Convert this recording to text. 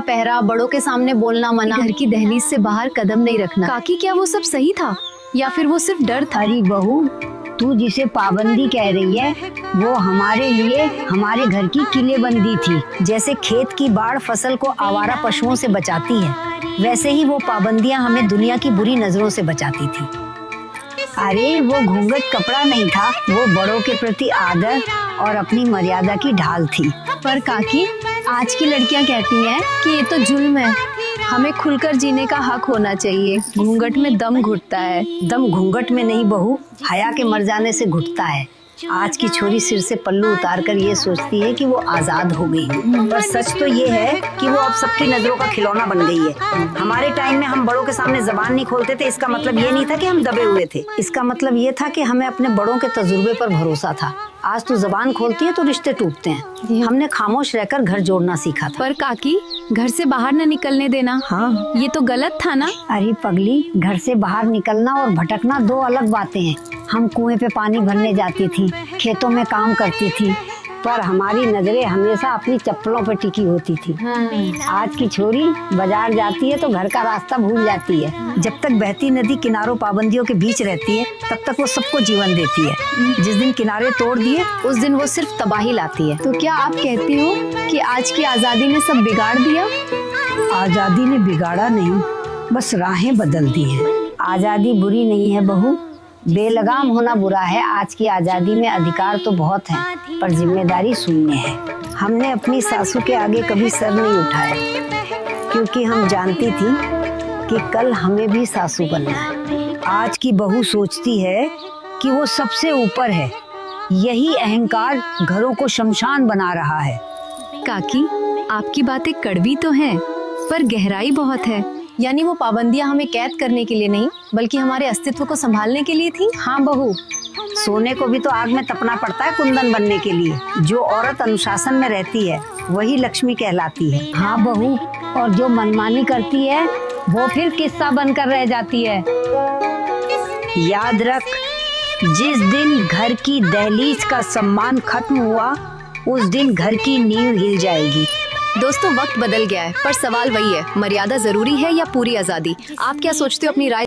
पहरा, बड़ों के सामने बोलना मना, घर की दहलीज से बाहर कदम नहीं रखना। काकी क्या वो सब सही था या फिर वो सिर्फ डर था? अरे बहू, तू जिसे पाबंदी कह रही है वो हमारे लिए हमारे घर की किलेबंदी थी। जैसे खेत की बाढ़ फसल को आवारा पशुओं से बचाती है, वैसे ही वो पाबंदियां हमें दुनिया की बुरी नजरों से बचाती थी। अरे वो घूंघट कपड़ा नहीं था, वो बड़ों के प्रति आदर और अपनी मर्यादा की ढाल थी। पर काकी, आज की लड़कियां कहती हैं कि ये तो जुल्म है, हमें खुलकर जीने का हक होना चाहिए। घूंघट में दम घुटता है। दम घूंघट में नहीं बहू, हया के मर जाने से घुटता है। आज की छोरी सिर से पल्लू उतार कर ये सोचती है कि वो आजाद हो गई, पर सच तो ये है कि वो अब सबकी नजरों का खिलौना बन गई है। हमारे टाइम में हम बड़ों के सामने जबान नहीं खोलते थे, इसका मतलब ये नहीं था कि हम दबे हुए थे, इसका मतलब ये था कि हमें अपने बड़ों के तजुर्बे पर भरोसा था। आज तो जबान खोलती है तो रिश्ते टूटते हैं। हमने खामोश रहकर घर जोड़ना सीखा था। पर काकी, घर से बाहर न निकलने देना, हाँ, ये तो गलत था ना? अरे पगली, घर से बाहर निकलना और भटकना दो अलग बातें हैं। हम कुएं पे पानी भरने जाती थी, खेतों में काम करती थी, पर हमारी नजरें हमेशा अपनी चप्पलों पर टिकी होती थी। आज की छोरी बाजार जाती है तो घर का रास्ता भूल जाती है। जब तक बहती नदी किनारों पाबंदियों के बीच रहती है तब तक वो सबको जीवन देती है। जिस दिन किनारे तोड़ दिए उस दिन वो सिर्फ तबाही लाती है। तो क्या आप कहती हो कि आज की आजादी ने सब बिगाड़ दिया? आजादी ने बिगाड़ा नहीं, बस राहें बदल दी हैं। आजादी बुरी नहीं है बहू, बेलगाम होना बुरा है। आज की आजादी में अधिकार तो बहुत हैं, पर जिम्मेदारी शून्य है। हमने अपनी सासू के आगे कभी सर नहीं उठाया, क्योंकि हम जानती थी कि कल हमें भी सासू बनना है। आज की बहू सोचती है कि वो सबसे ऊपर है। यही अहंकार घरों को शमशान बना रहा है। काकी, आपकी बातें कड़वी तो हैं, पर गहराई बहुत है। यानी वो पाबंदियां हमें कैद करने के लिए नहीं, बल्कि हमारे अस्तित्व को संभालने के लिए थी। हाँ बहू, सोने को भी तो आग में तपना पड़ता है कुंदन बनने के लिए। जो औरत अनुशासन में रहती है वही लक्ष्मी कहलाती है। हाँ बहू, और जो मनमानी करती है वो फिर किस्सा बनकर रह जाती है। याद रख, जिस दिन घर की दहलीज का सम्मान खत्म हुआ उस दिन घर की नींव हिल जाएगी। दोस्तों, वक्त बदल गया है, पर सवाल वही है, मर्यादा जरूरी है या पूरी आजादी? आप क्या सोचते हो? अपनी राय